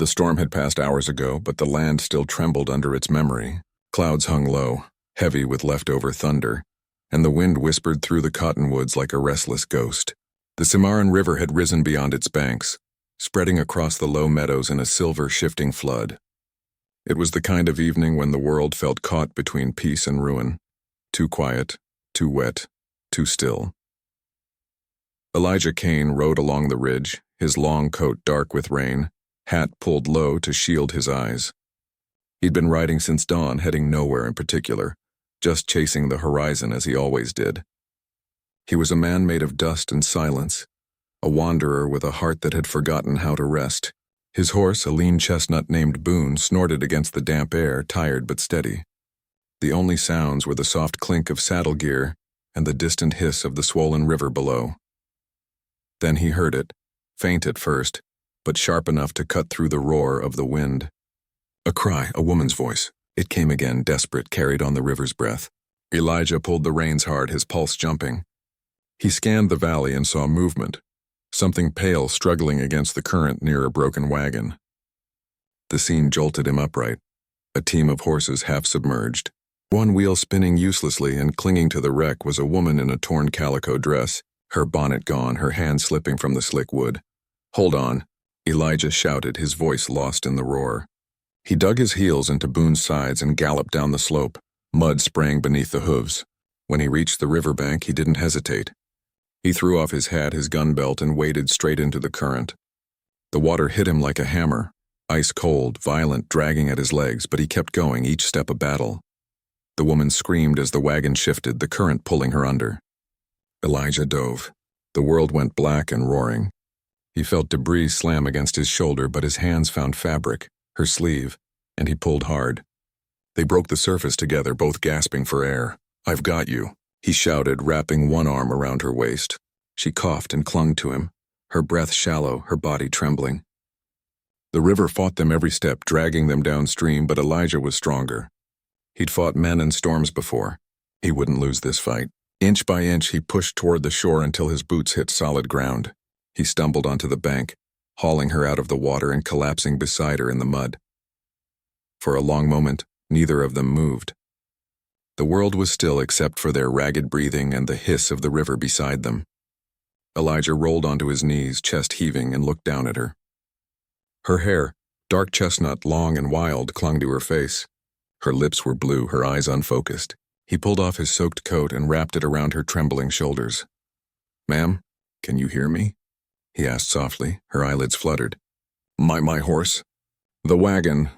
The storm had passed hours ago, but the land still trembled under its memory. Clouds hung low, heavy with leftover thunder, and the wind whispered through the cottonwoods like a restless ghost. The Cimarron River had risen beyond its banks, spreading across the low meadows in a silver shifting flood. It was the kind of evening when the world felt caught between peace and ruin, too quiet, too wet, too still. Elijah Kane rode along the ridge, his long coat dark with rain, hat pulled low to shield his eyes. He'd been riding since dawn, heading nowhere in particular, just chasing the horizon as he always did. He was a man made of dust and silence, a wanderer with a heart that had forgotten how to rest. His horse, a lean chestnut named Boone, snorted against the damp air, tired but steady. The only sounds were the soft clink of saddle gear and the distant hiss of the swollen river below. Then he heard it, faint at first, but sharp enough to cut through the roar of the wind. A cry, a woman's voice. It came again, desperate, carried on the river's breath. Elijah pulled the reins hard, his pulse jumping. He scanned the valley and saw movement, something pale struggling against the current near a broken wagon. The scene jolted him upright, a team of horses half submerged. One wheel spinning uselessly, and clinging to the wreck was a woman in a torn calico dress, her bonnet gone, her hand slipping from the slick wood. "Hold on," Elijah shouted, his voice lost in the roar. He dug his heels into Boone's sides and galloped down the slope, mud spraying beneath the hooves. When he reached the riverbank, he didn't hesitate. He threw off his hat, his gun belt, and waded straight into the current. The water hit him like a hammer, ice cold, violent, dragging at his legs, but he kept going, each step a battle. The woman screamed as the wagon shifted, the current pulling her under. Elijah dove. The world went black and roaring. He felt debris slam against his shoulder, but his hands found fabric, her sleeve, and he pulled hard. They broke the surface together, both gasping for air. "I've got you," he shouted, wrapping one arm around her waist. She coughed and clung to him, her breath shallow, her body trembling. The river fought them every step, dragging them downstream, but Elijah was stronger. He'd fought men and storms before. He wouldn't lose this fight. Inch by inch, he pushed toward the shore until his boots hit solid ground. He stumbled onto the bank, hauling her out of the water and collapsing beside her in the mud. For a long moment, neither of them moved. The world was still except for their ragged breathing and the hiss of the river beside them. Elijah rolled onto his knees, chest heaving, and looked down at her. Her hair, dark chestnut, long and wild, clung to her face. Her lips were blue, her eyes unfocused. He pulled off his soaked coat and wrapped it around her trembling shoulders. "Ma'am, can you hear me?" he asked softly. Her eyelids fluttered. My horse." "The wagon.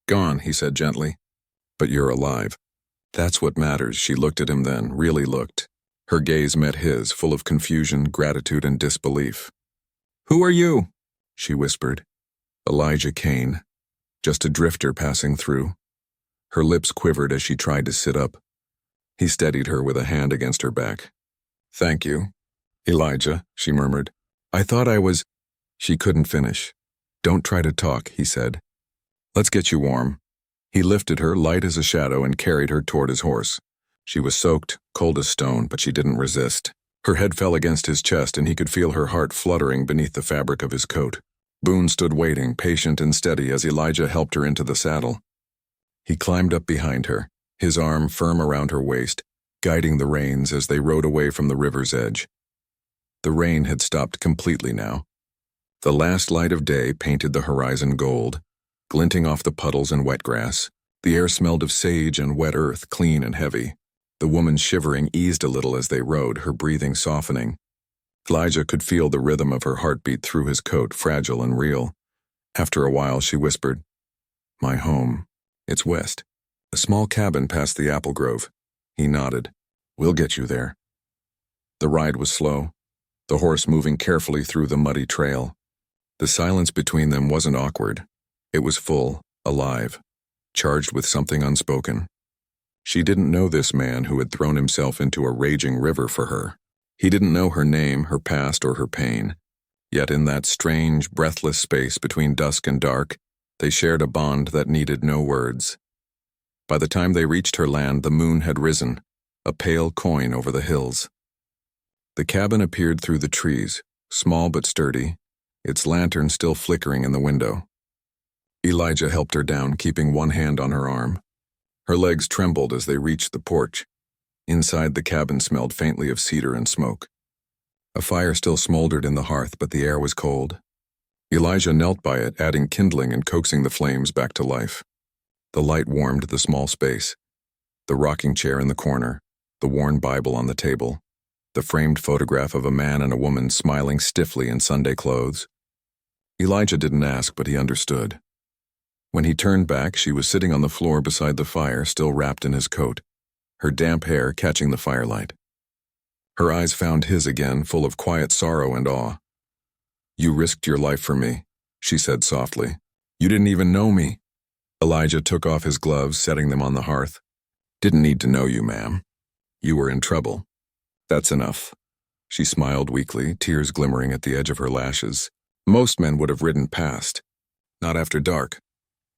Gone," he said gently. "But you're alive. That's what matters." She looked at him then, really looked. Her gaze met his, full of confusion, gratitude, and disbelief. "Who are you?" she whispered. "Elijah Kane. Just a drifter passing through." Her lips quivered as she tried to sit up. He steadied her with a hand against her back. "Thank you, Elijah," she murmured. "I thought I was—" She couldn't finish. "Don't try to talk," he said. "Let's get you warm." He lifted her, light as a shadow, and carried her toward his horse. She was soaked, cold as stone, but she didn't resist. Her head fell against his chest, and he could feel her heart fluttering beneath the fabric of his coat. Boone stood waiting, patient and steady, as Elijah helped her into the saddle. He climbed up behind her, his arm firm around her waist, guiding the reins as they rode away from the river's edge. The rain had stopped completely now. The last light of day painted the horizon gold, glinting off the puddles and wet grass. The air smelled of sage and wet earth, clean and heavy. The woman shivering eased a little as they rode, her breathing softening. Elijah could feel the rhythm of her heartbeat through his coat, fragile and real. After a while, she whispered, "My home. It's west. A small cabin past the apple grove." He nodded. "We'll get you there." The ride was slow, the horse moving carefully through the muddy trail. The silence between them wasn't awkward. It was full, alive, charged with something unspoken. She didn't know this man who had thrown himself into a raging river for her. He didn't know her name, her past, or her pain. Yet in that strange, breathless space between dusk and dark, they shared a bond that needed no words. By the time they reached her land, the moon had risen, a pale coin over the hills. The cabin appeared through the trees, small but sturdy, its lantern still flickering in the window. Elijah helped her down, keeping one hand on her arm. Her legs trembled as they reached the porch. Inside, the cabin smelled faintly of cedar and smoke. A fire still smoldered in the hearth, but the air was cold. Elijah knelt by it, adding kindling and coaxing the flames back to life. The light warmed the small space. The rocking chair in the corner, the worn Bible on the table, the framed photograph of a man and a woman smiling stiffly in Sunday clothes. Elijah didn't ask, but he understood. When he turned back, she was sitting on the floor beside the fire, still wrapped in his coat, her damp hair catching the firelight. Her eyes found his again, full of quiet sorrow and awe. "You risked your life for me," she said softly. "You didn't even know me." Elijah took off his gloves, setting them on the hearth. "Didn't need to know you, ma'am. You were in trouble. That's enough." She smiled weakly, tears glimmering at the edge of her lashes. Most men would have ridden past. Not after dark.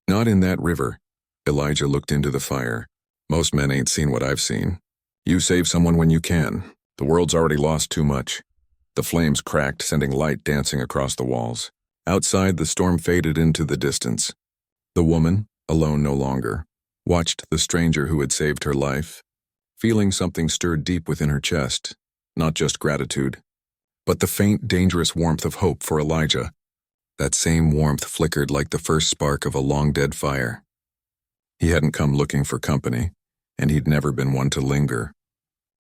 Not in that river. Elijah looked into the fire. "Most men ain't seen what I've seen. You save someone when you can. The world's already lost too much." The flames cracked, sending light dancing across the walls. Outside, the storm faded into the distance. The woman, alone no longer, watched the stranger who had saved her life, feeling something stirred deep within her chest, not just gratitude, but the faint, dangerous warmth of hope for Elijah. That same warmth flickered like the first spark of a long-dead fire. He hadn't come looking for company, and he'd never been one to linger.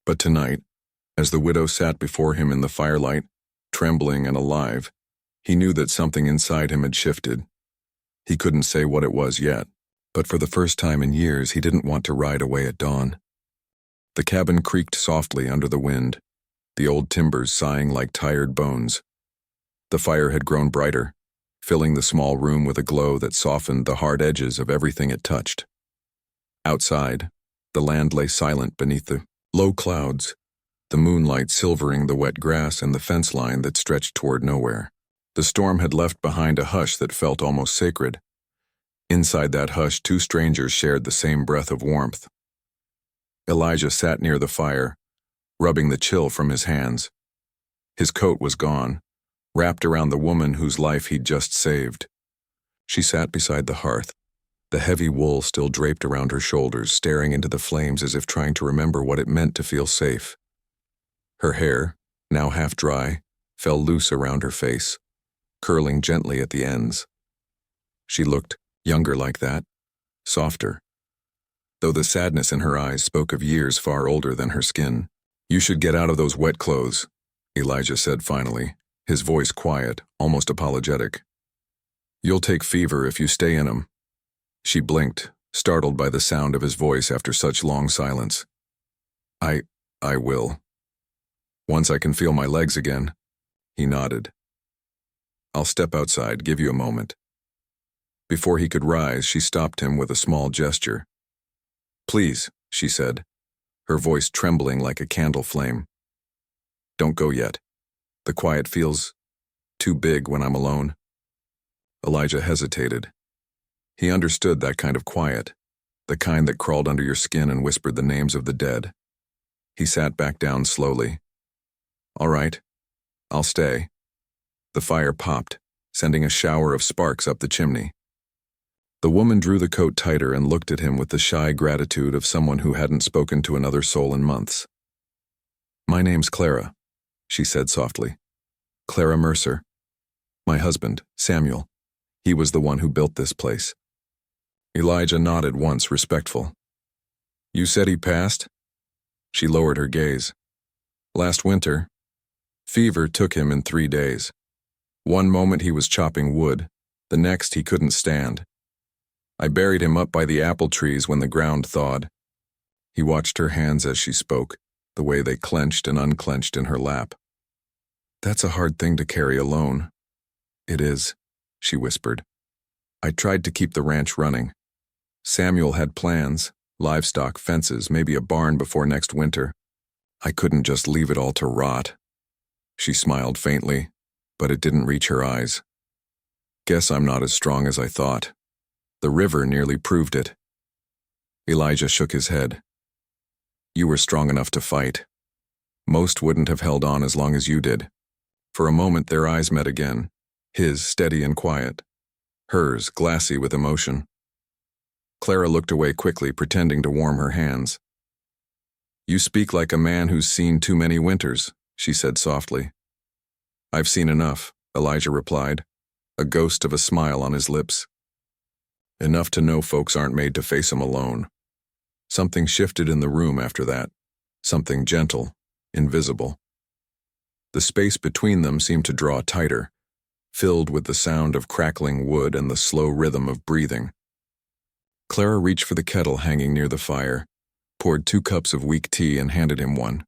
But tonight, as the widow sat before him in the firelight, trembling and alive, he knew that something inside him had shifted. He couldn't say what it was yet, but for the first time in years he didn't want to ride away at dawn. The cabin creaked softly under the wind, the old timbers sighing like tired bones. The fire had grown brighter, filling the small room with a glow that softened the hard edges of everything it touched. Outside, the land lay silent beneath the low clouds, the moonlight silvering the wet grass and the fence line that stretched toward nowhere. The storm had left behind a hush that felt almost sacred. Inside that hush, two strangers shared the same breath of warmth. Elijah sat near the fire, rubbing the chill from his hands. His coat was gone, wrapped around the woman whose life he'd just saved. She sat beside the hearth, the heavy wool still draped around her shoulders, staring into the flames as if trying to remember what it meant to feel safe. Her hair, now half dry, fell loose around her face, curling gently at the ends. She looked younger like that, softer, though the sadness in her eyes spoke of years far older than her skin. "You should get out of those wet clothes," Elijah said finally, his voice quiet, almost apologetic. "You'll take fever if you stay in 'em." She blinked, startled by the sound of his voice after such long silence. I will. Once I can feel my legs again." He nodded. "I'll step outside, give you a moment." Before he could rise, she stopped him with a small gesture. "Please," she said, her voice trembling like a candle flame. "Don't go yet. The quiet feels too big when I'm alone." Elijah hesitated. He understood that kind of quiet, the kind that crawled under your skin and whispered the names of the dead. He sat back down slowly. "All right, I'll stay." The fire popped, sending a shower of sparks up the chimney. The woman drew the coat tighter and looked at him with the shy gratitude of someone who hadn't spoken to another soul in months. "My name's Clara," she said softly. "Clara Mercer. My husband, Samuel. He was the one who built this place." Elijah nodded once, respectful. "You said he passed?" She lowered her gaze. "Last winter. Fever took him in 3 days. One moment he was chopping wood, the next he couldn't stand. I buried him up by the apple trees when the ground thawed." He watched her hands as she spoke, the way they clenched and unclenched in her lap. "That's a hard thing to carry alone." "It is," she whispered. "I tried to keep the ranch running. Samuel had plans, livestock, fences, maybe a barn before next winter. I couldn't just leave it all to rot." She smiled faintly, but it didn't reach her eyes. "Guess I'm not as strong as I thought. The river nearly proved it." Elijah shook his head. "You were strong enough to fight. Most wouldn't have held on as long as you did." For a moment their eyes met again, his steady and quiet. hers glassy with emotion. Clara looked away quickly, pretending to warm her hands. "You speak like a man who's seen too many winters," she said softly. "I've seen enough," Elijah replied, a ghost of a smile on his lips. "Enough to know folks aren't made to face 'em alone." Something shifted in the room after that, something gentle, invisible. The space between them seemed to draw tighter, filled with the sound of crackling wood and the slow rhythm of breathing. Clara reached for the kettle hanging near the fire, poured 2 cups of weak tea and handed him one.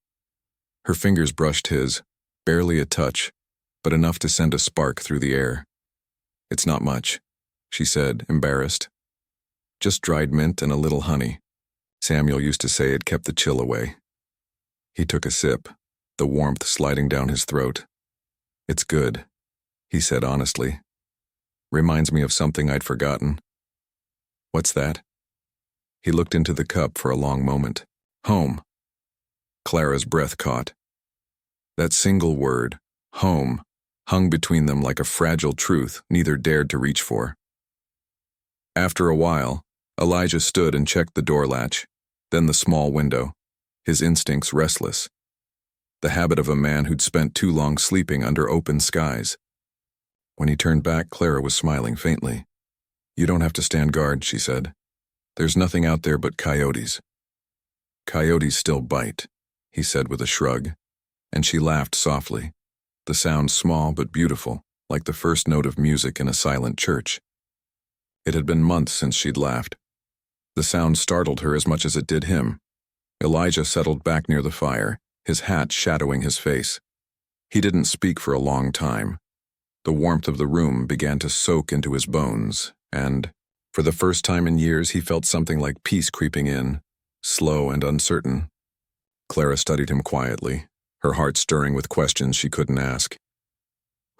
Her fingers brushed his, barely a touch, but enough to send a spark through the air. "It's not much," she said, embarrassed. "Just dried mint and a little honey. Samuel used to say it kept the chill away." He took a sip, the warmth sliding down his throat. "It's good," he said honestly. "Reminds me of something I'd forgotten." "What's that?" He looked into the cup for a long moment. "Home." Clara's breath caught. That single word, home, hung between them like a fragile truth neither dared to reach for. After a while, Elijah stood and checked the door latch, then the small window, his instincts restless. The habit of a man who'd spent too long sleeping under open skies. When he turned back, Clara was smiling faintly. "You don't have to stand guard," she said. "There's nothing out there but coyotes." "Coyotes still bite," he said with a shrug, and she laughed softly, the sound small but beautiful, like the first note of music in a silent church. It had been months since she'd laughed. The sound startled her as much as it did him. Elijah settled back near the fire, his hat shadowing his face. He didn't speak for a long time. The warmth of the room began to soak into his bones, and, for the first time in years, he felt something like peace creeping in, slow and uncertain. Clara studied him quietly, her heart stirring with questions she couldn't ask.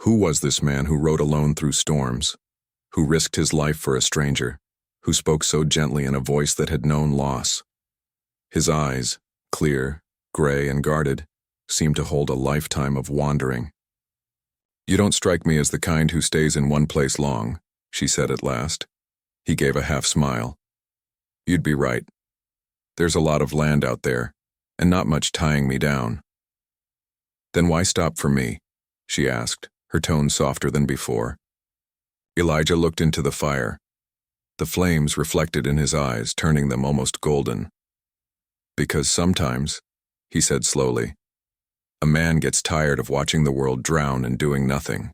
Who was this man who rode alone through storms, who risked his life for a stranger, who spoke so gently in a voice that had known loss? His eyes, clear, gray, and guarded, seemed to hold a lifetime of wandering. "You don't strike me as the kind who stays in one place long," she said at last. He gave a half smile. "You'd be right. There's a lot of land out there, and not much tying me down." "Then why stop for me?" she asked, her tone softer than before. Elijah looked into the fire. The flames reflected in his eyes, turning them almost golden. "Because sometimes," he said slowly, "a man gets tired of watching the world drown and doing nothing."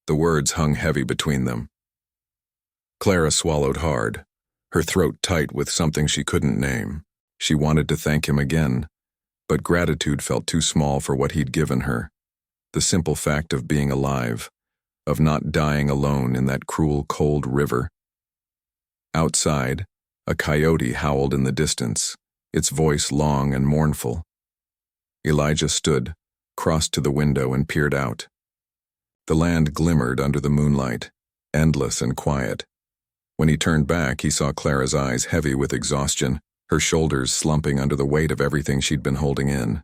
The words hung heavy between them. Clara swallowed hard, her throat tight with something she couldn't name. She wanted to thank him again, but gratitude felt too small for what he'd given her. The simple fact of being alive, of not dying alone in that cruel, cold river. Outside, a coyote howled in the distance, its voice long and mournful. Elijah stood, crossed to the window, and peered out. The land glimmered under the moonlight, endless and quiet. When he turned back, he saw Clara's eyes heavy with exhaustion, her shoulders slumping under the weight of everything she'd been holding in.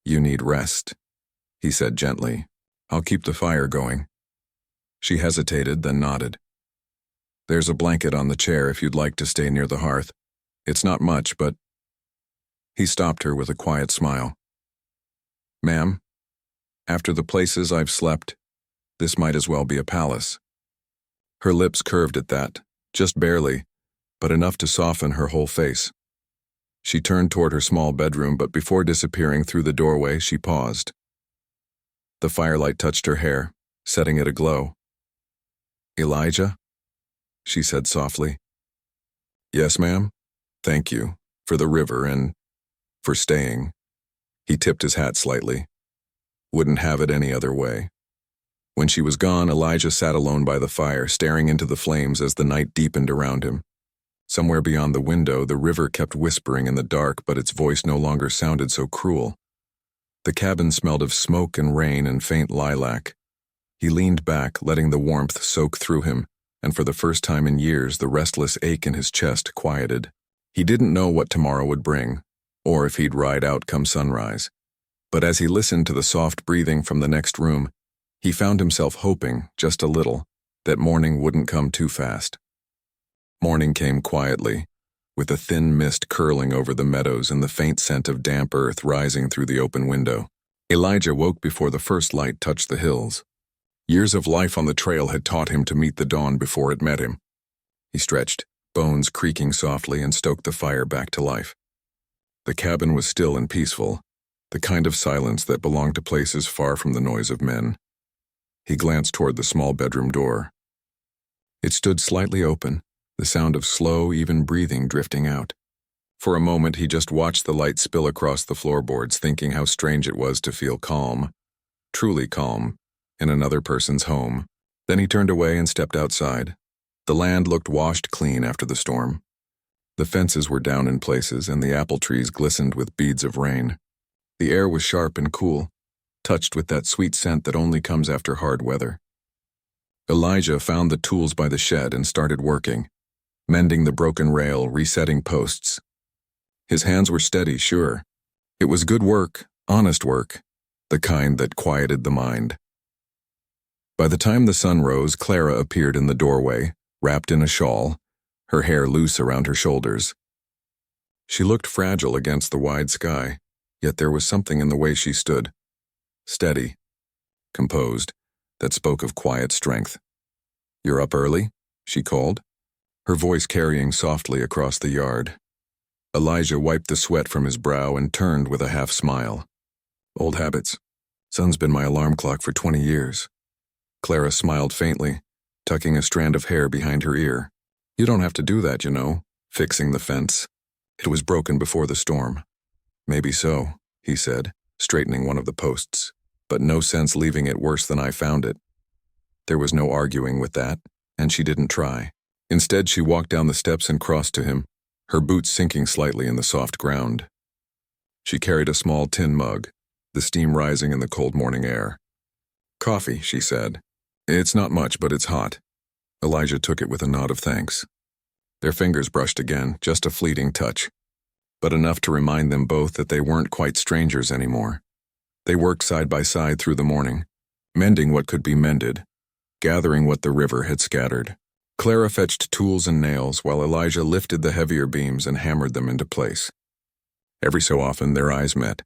"You need rest," he said gently. "I'll keep the fire going." She hesitated, then nodded. "There's a blanket on the chair if you'd like to stay near the hearth. It's not much, but—" He stopped her with a quiet smile. "Ma'am, after the places I've slept, this might as well be a palace." Her lips curved at that, just barely, but enough to soften her whole face. She turned toward her small bedroom, but before disappearing through the doorway, she paused. The firelight touched her hair, setting it aglow. "Elijah?" she said softly. "Yes, ma'am. Thank you, for the river and for staying." He tipped his hat slightly. Wouldn't have it any other way. When she was gone, Elijah sat alone by the fire, staring into the flames as the night deepened around him. Somewhere beyond the window, the river kept whispering in the dark, but its voice no longer sounded so cruel. The cabin smelled of smoke and rain and faint lilac. He leaned back, letting the warmth soak through him, and for the first time in years, the restless ache in his chest quieted. He didn't know what tomorrow would bring, or if he'd ride out come sunrise. But as he listened to the soft breathing from the next room, he found himself hoping, just a little, that morning wouldn't come too fast. Morning came quietly, with a thin mist curling over the meadows and the faint scent of damp earth rising through the open window. Elijah woke before the first light touched the hills. Years of life on the trail had taught him to meet the dawn before it met him. He stretched, bones creaking softly, and stoked the fire back to life. The cabin was still and peaceful, the kind of silence that belonged to places far from the noise of men. He glanced toward the small bedroom door. It stood slightly open, the sound of slow, even breathing drifting out. For a moment he just watched the light spill across the floorboards, thinking how strange it was to feel calm, truly calm, in another person's home. Then he turned away and stepped outside. The land looked washed clean after the storm. The fences were down in places, and the apple trees glistened with beads of rain. The air was sharp and cool, touched with that sweet scent that only comes after hard weather. Elijah found the tools by the shed and started working, mending the broken rail, resetting posts. His hands were steady, sure. It was good work, honest work, the kind that quieted the mind. By the time the sun rose, Clara appeared in the doorway, wrapped in a shawl, her hair loose around her shoulders. She looked fragile against the wide sky, yet there was something in the way she stood. Steady, composed, that spoke of quiet strength. "You're up early?" she called, her voice carrying softly across the yard. Elijah wiped the sweat from his brow and turned with a half smile. "Old habits. Sun's been my alarm clock for 20 years. Clara smiled faintly, tucking a strand of hair behind her ear. "You don't have to do that, you know, fixing the fence. It was broken before the storm." "Maybe so," he said, straightening one of the posts, "but no sense leaving it worse than I found it." There was no arguing with that, and she didn't try. Instead, she walked down the steps and crossed to him, her boots sinking slightly in the soft ground. She carried a small tin mug, the steam rising in the cold morning air. "Coffee," she said. "It's not much, but it's hot." Elijah took it with a nod of thanks. Their fingers brushed again, just a fleeting touch, but enough to remind them both that they weren't quite strangers anymore. They worked side by side through the morning, mending what could be mended, gathering what the river had scattered. Clara fetched tools and nails, while Elijah lifted the heavier beams and hammered them into place. Every so often their eyes met,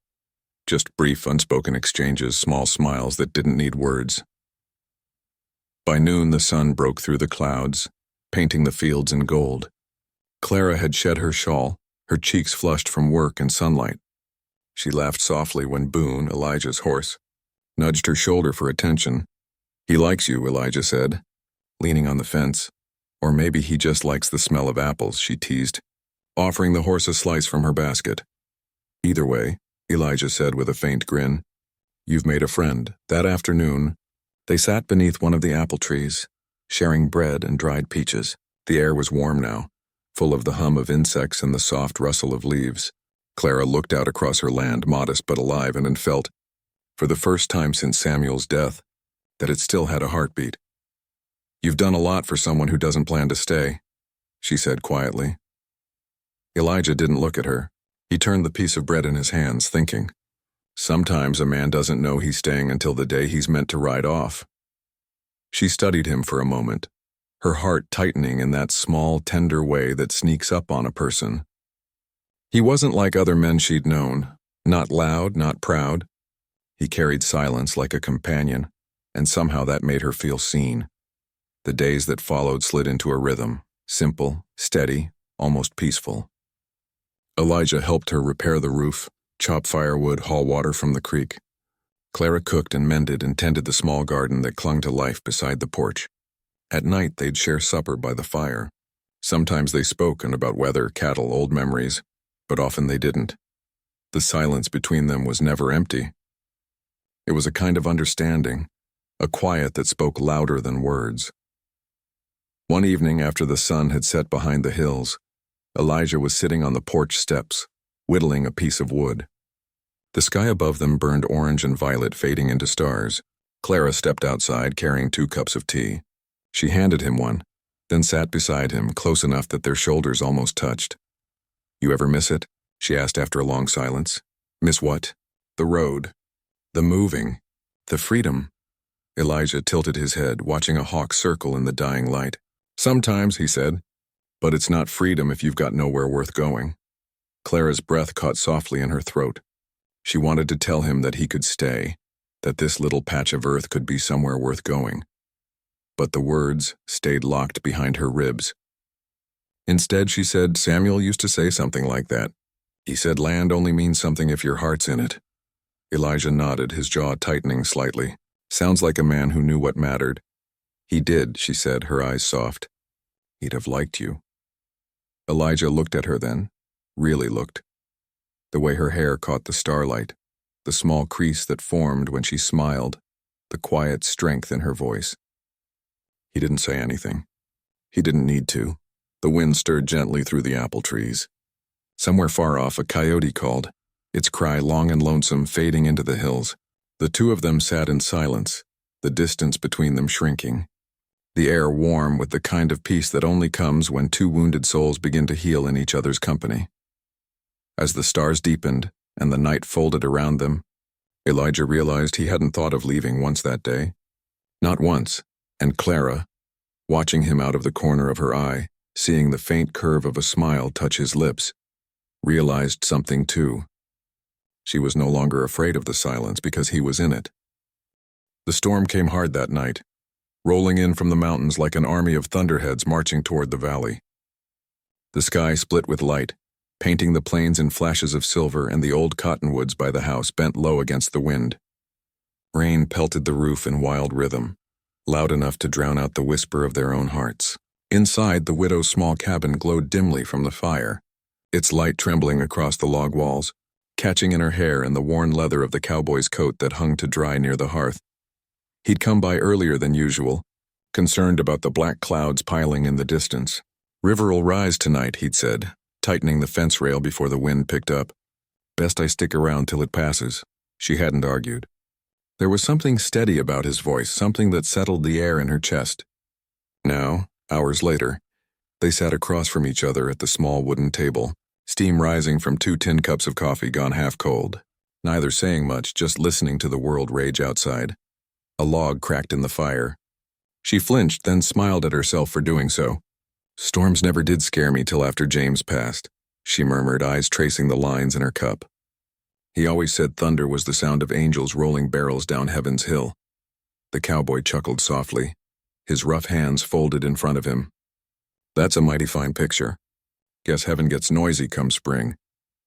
just brief, unspoken exchanges, small smiles that didn't need words. By noon the sun broke through the clouds, painting the fields in gold. Clara had shed her shawl, her cheeks flushed from work and sunlight. She laughed softly when Boone, Elijah's horse, nudged her shoulder for attention. "He likes you," Elijah said, leaning on the fence. "Or maybe he just likes the smell of apples," she teased, offering the horse a slice from her basket. "Either way," Elijah said with a faint grin, "you've made a friend." That afternoon, they sat beneath one of the apple trees, sharing bread and dried peaches. The air was warm now, full of the hum of insects and the soft rustle of leaves. Clara looked out across her land, modest but alive, and felt, for the first time since Samuel's death, that it still had a heartbeat. "You've done a lot for someone who doesn't plan to stay," she said quietly. Elijah didn't look at her. He turned the piece of bread in his hands, thinking, sometimes a man doesn't know he's staying until the day he's meant to ride off. She studied him for a moment, her heart tightening in that small, tender way that sneaks up on a person. He wasn't like other men she'd known, not loud, not proud. He carried silence like a companion, and somehow that made her feel seen. The days that followed slid into a rhythm, simple, steady, almost peaceful. Elijah helped her repair the roof, chop firewood, haul water from the creek. Clara cooked and mended and tended the small garden that clung to life beside the porch. At night, they'd share supper by the fire. Sometimes they spoke about weather, cattle, old memories, but often they didn't. The silence between them was never empty. It was a kind of understanding, a quiet that spoke louder than words. One evening after the sun had set behind the hills, Elijah was sitting on the porch steps, whittling a piece of wood. The sky above them burned orange and violet, fading into stars. Clara stepped outside carrying 2 cups of tea. She handed him one, then sat beside him, close enough that their shoulders almost touched. "You ever miss it?" she asked after a long silence. "Miss what?" "The road. The moving. The freedom. Elijah tilted his head, watching a hawk circle in the dying light. Sometimes, he said, but it's not freedom if you've got nowhere worth going. Clara's breath caught softly in her throat. She wanted to tell him that he could stay, that this little patch of earth could be somewhere worth going. But the words stayed locked behind her ribs. Instead, she said, Samuel used to say something like that. He said land only means something if your heart's in it. Elijah nodded, his jaw tightening slightly. Sounds like a man who knew what mattered. He did, she said, her eyes soft. He'd have liked you. Elijah looked at her then, really looked. The way her hair caught the starlight, the small crease that formed when she smiled, the quiet strength in her voice. He didn't say anything. He didn't need to. The wind stirred gently through the apple trees. Somewhere far off, a coyote called, its cry long and lonesome fading into the hills. The two of them sat in silence, the distance between them shrinking. The air warm with the kind of peace that only comes when two wounded souls begin to heal in each other's company. As the stars deepened and the night folded around them, Elijah realized he hadn't thought of leaving once that day. Not once, and Clara, watching him out of the corner of her eye, seeing the faint curve of a smile touch his lips, realized something too. She was no longer afraid of the silence because he was in it. The storm came hard that night, rolling in from the mountains like an army of thunderheads marching toward the valley. The sky split with light, painting the plains in flashes of silver, and the old cottonwoods by the house bent low against the wind. Rain pelted the roof in wild rhythm, loud enough to drown out the whisper of their own hearts. Inside, the widow's small cabin glowed dimly from the fire, its light trembling across the log walls, catching in her hair and the worn leather of the cowboy's coat that hung to dry near the hearth. He'd come by earlier than usual, concerned about the black clouds piling in the distance. River'll rise tonight, he'd said, tightening the fence rail before the wind picked up. Best I stick around till it passes. She hadn't argued. There was something steady about his voice, something that settled the air in her chest. Now, hours later, they sat across from each other at the small wooden table, steam rising from 2 tin cups of coffee gone half cold, neither saying much, just listening to the world rage outside. A log cracked in the fire. She flinched, then smiled at herself for doing so. Storms never did scare me till after James passed, she murmured, eyes tracing the lines in her cup. He always said thunder was the sound of angels rolling barrels down heaven's hill. The cowboy chuckled softly, his rough hands folded in front of him. That's a mighty fine picture. Guess heaven gets noisy come spring.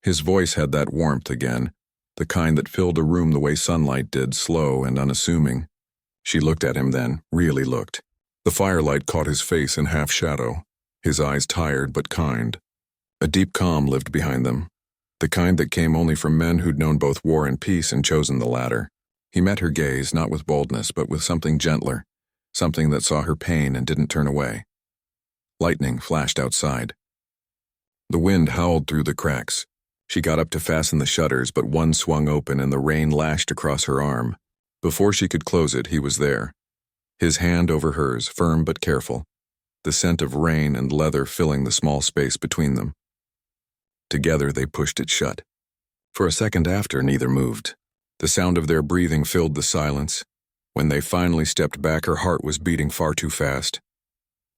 His voice had that warmth again, the kind that filled a room the way sunlight did, slow and unassuming. She looked at him then, really looked. The firelight caught his face in half shadow, his eyes tired but kind. A deep calm lived behind them, the kind that came only from men who'd known both war and peace and chosen the latter. He met her gaze, not with boldness, but with something gentler, something that saw her pain and didn't turn away. Lightning flashed outside. The wind howled through the cracks. She got up to fasten the shutters, but one swung open and the rain lashed across her arm. Before she could close it, he was there, his hand over hers, firm but careful, the scent of rain and leather filling the small space between them. Together they pushed it shut. For a second after, neither moved. The sound of their breathing filled the silence. When they finally stepped back, her heart was beating far too fast.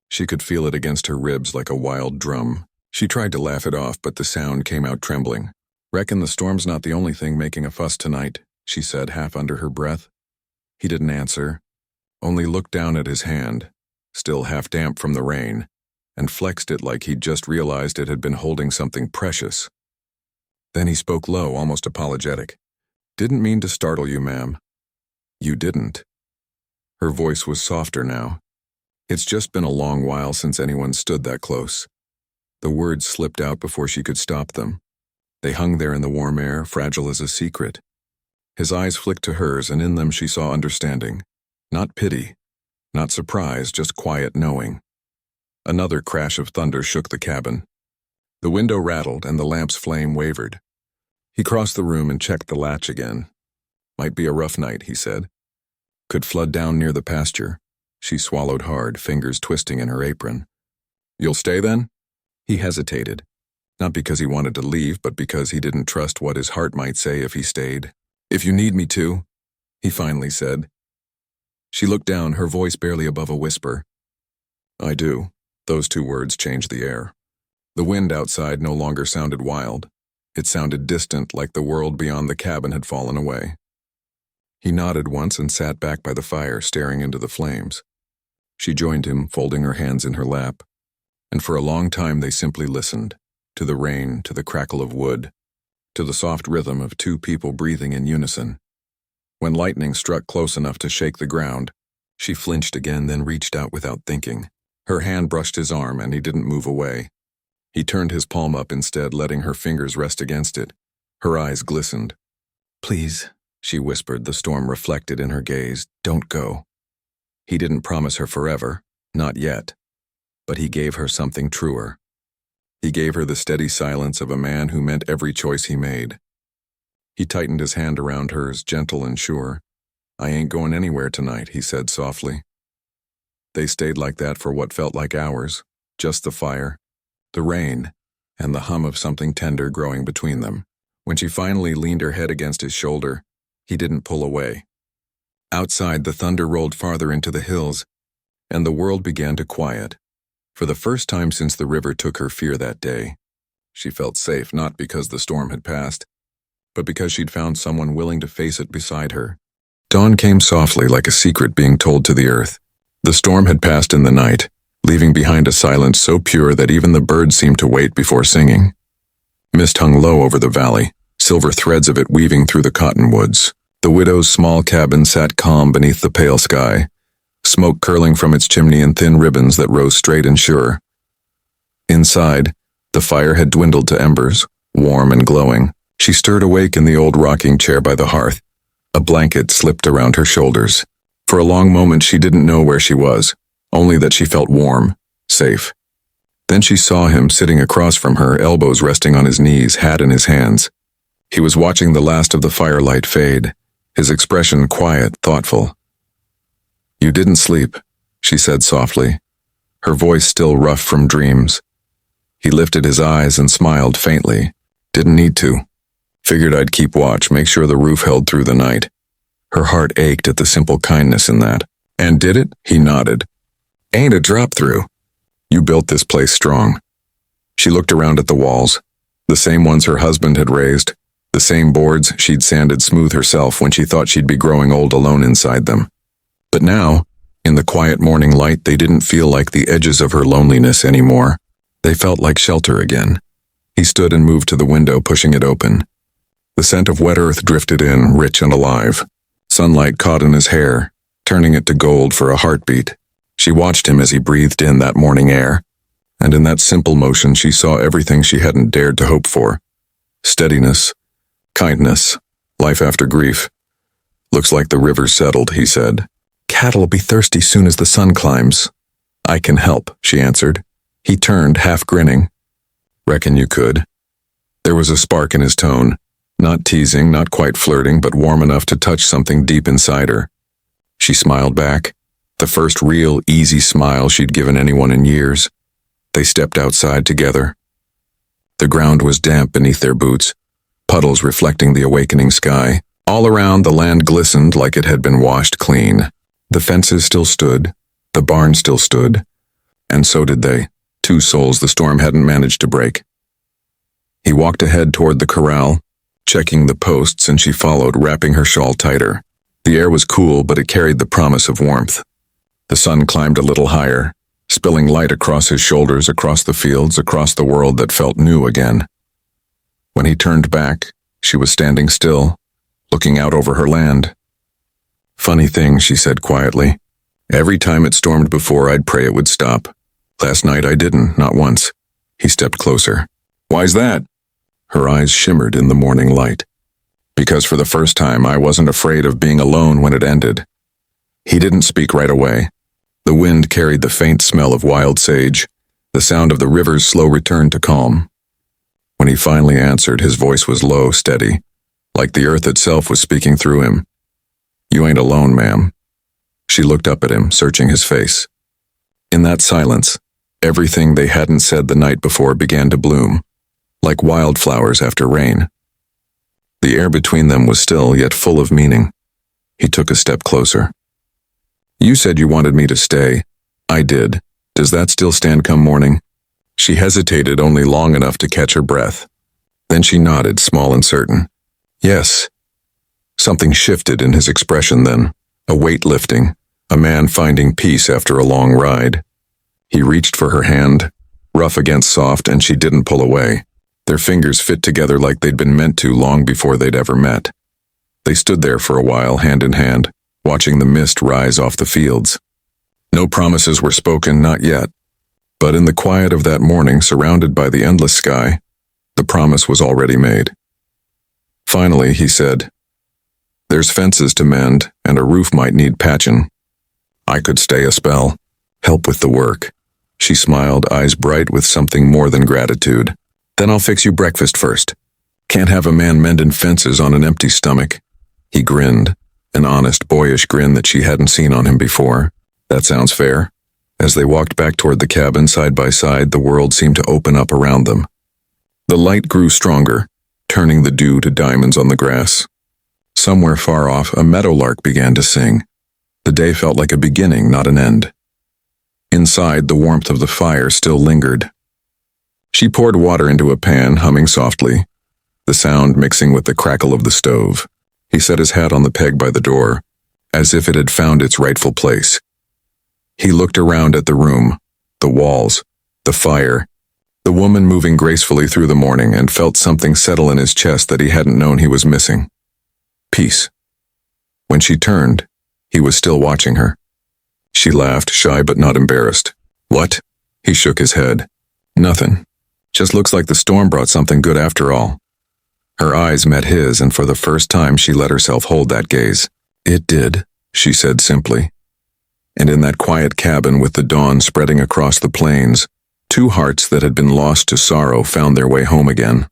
She could feel it against her ribs like a wild drum. She tried to laugh it off, but the sound came out trembling. Reckon the storm's not the only thing making a fuss tonight, she said, half under her breath. He didn't answer, only looked down at his hand, still half damp from the rain, and flexed it like he'd just realized it had been holding something precious. Then he spoke low, almost apologetic. Didn't mean to startle you, ma'am. You didn't. Her voice was softer now. It's just been a long while since anyone stood that close. The words slipped out before she could stop them. They hung there in the warm air, fragile as a secret. His eyes flicked to hers, and in them she saw understanding. Not pity, not surprise, just quiet knowing. Another crash of thunder shook the cabin. The window rattled and the lamp's flame wavered. He crossed the room and checked the latch again. Might be a rough night, he said. Could flood down near the pasture. She swallowed hard, fingers twisting in her apron. You'll stay then? He hesitated, not because he wanted to leave, but because he didn't trust what his heart might say if he stayed. If you need me to, he finally said. She looked down, her voice barely above a whisper. "I do." Those two words changed the air. The wind outside no longer sounded wild. It sounded distant, like the world beyond the cabin had fallen away. He nodded once and sat back by the fire, staring into the flames. She joined him, folding her hands in her lap. And for a long time they simply listened, to the rain, to the crackle of wood, to the soft rhythm of two people breathing in unison. When lightning struck close enough to shake the ground, she flinched again, then reached out without thinking. Her hand brushed his arm, and he didn't move away. He turned his palm up instead, letting her fingers rest against it. Her eyes glistened. "Please," she whispered, the storm reflected in her gaze. "Don't go." He didn't promise her forever, not yet. But he gave her something truer. He gave her the steady silence of a man who meant every choice he made. He tightened his hand around hers, gentle and sure. "I ain't going anywhere tonight," he said softly. They stayed like that for what felt like hours, just the fire, the rain, and the hum of something tender growing between them. When she finally leaned her head against his shoulder, he didn't pull away. Outside, the thunder rolled farther into the hills, and the world began to quiet. For the first time since the river took her fear that day, she felt safe, not because the storm had passed, but because she'd found someone willing to face it beside her. Dawn came softly, like a secret being told to the earth. The storm had passed in the night, leaving behind a silence so pure that even the birds seemed to wait before singing. Mist hung low over the valley, silver threads of it weaving through the cottonwoods. The widow's small cabin sat calm beneath the pale sky, smoke curling from its chimney in thin ribbons that rose straight and sure. Inside, the fire had dwindled to embers, warm and glowing. She stirred awake in the old rocking chair by the hearth. A blanket slipped around her shoulders. For a long moment she didn't know where she was, only that she felt warm, safe. Then she saw him sitting across from her, elbows resting on his knees, hat in his hands. He was watching the last of the firelight fade, his expression quiet, thoughtful. "You didn't sleep," she said softly, her voice still rough from dreams. He lifted his eyes and smiled faintly. "Didn't need to. Figured I'd keep watch, make sure the roof held through the night." Her heart ached at the simple kindness in that. "And did it?" He nodded. "Ain't a drop through. You built this place strong." She looked around at the walls, the same ones her husband had raised, the same boards she'd sanded smooth herself when she thought she'd be growing old alone inside them. But now, in the quiet morning light, they didn't feel like the edges of her loneliness anymore. They felt like shelter again. He stood and moved to the window, pushing it open. The scent of wet earth drifted in, rich and alive. Sunlight caught in his hair, turning it to gold for a heartbeat. She watched him as he breathed in that morning air, and in that simple motion she saw everything she hadn't dared to hope for. Steadiness, kindness, life after grief. "Looks like the river's settled," he said. "Cattle'll be thirsty soon as the sun climbs." "I can help," she answered. He turned, half grinning. "Reckon you could." There was a spark in his tone. Not teasing, not quite flirting, but warm enough to touch something deep inside her. She smiled back, the first real, easy smile she'd given anyone in years. They stepped outside together. The ground was damp beneath their boots, puddles reflecting the awakening sky. All around, the land glistened like it had been washed clean. The fences still stood, the barn still stood, and so did they, two souls the storm hadn't managed to break. He walked ahead toward the corral, checking the posts, and she followed, wrapping her shawl tighter. The air was cool, but it carried the promise of warmth. The sun climbed a little higher, spilling light across his shoulders, across the fields, across the world that felt new again. When he turned back, she was standing still, looking out over her land. "Funny thing," she said quietly. "Every time it stormed before, I'd pray it would stop. Last night I didn't, not once." He stepped closer. "Why's that?" Her eyes shimmered in the morning light. "Because for the first time I wasn't afraid of being alone when it ended." He didn't speak right away. The wind carried the faint smell of wild sage, the sound of the river's slow return to calm. When he finally answered, his voice was low, steady, like the earth itself was speaking through him. "You ain't alone, ma'am." She looked up at him, searching his face. In that silence, everything they hadn't said the night before began to bloom, like wildflowers after rain. The air between them was still, yet full of meaning. He took a step closer. You said you wanted me to stay. I did. Does that still stand come morning? She hesitated only long enough to catch her breath. Then she nodded, small and certain. Yes. Something shifted in his expression then, a weight lifting, a man finding peace after a long ride. He reached for her hand, rough against soft, and she didn't pull away. Their fingers fit together like they'd been meant to long before they'd ever met. They stood there for a while, hand in hand, watching the mist rise off the fields. No promises were spoken, not yet. But in the quiet of that morning, surrounded by the endless sky, the promise was already made. Finally, he said, "There's fences to mend, and a roof might need patchin'. I could stay a spell, help with the work." She smiled, eyes bright with something more than gratitude. "Then I'll fix you breakfast first. Can't have a man mendin' fences on an empty stomach." He grinned, an honest, boyish grin that she hadn't seen on him before. "That sounds fair." As they walked back toward the cabin side by side, the world seemed to open up around them. The light grew stronger, turning the dew to diamonds on the grass. Somewhere far off, a meadowlark began to sing. The day felt like a beginning, not an end. Inside, the warmth of the fire still lingered. She poured water into a pan, humming softly, the sound mixing with the crackle of the stove. He set his hat on the peg by the door, as if it had found its rightful place. He looked around at the room, the walls, the fire, the woman moving gracefully through the morning, and felt something settle in his chest that he hadn't known he was missing. Peace. When she turned, he was still watching her. She laughed, shy but not embarrassed. "What?" He shook his head. "Nothing. Just looks like the storm brought something good after all." Her eyes met his, and for the first time she let herself hold that gaze. "It did," she said simply. And in that quiet cabin with the dawn spreading across the plains, two hearts that had been lost to sorrow found their way home again.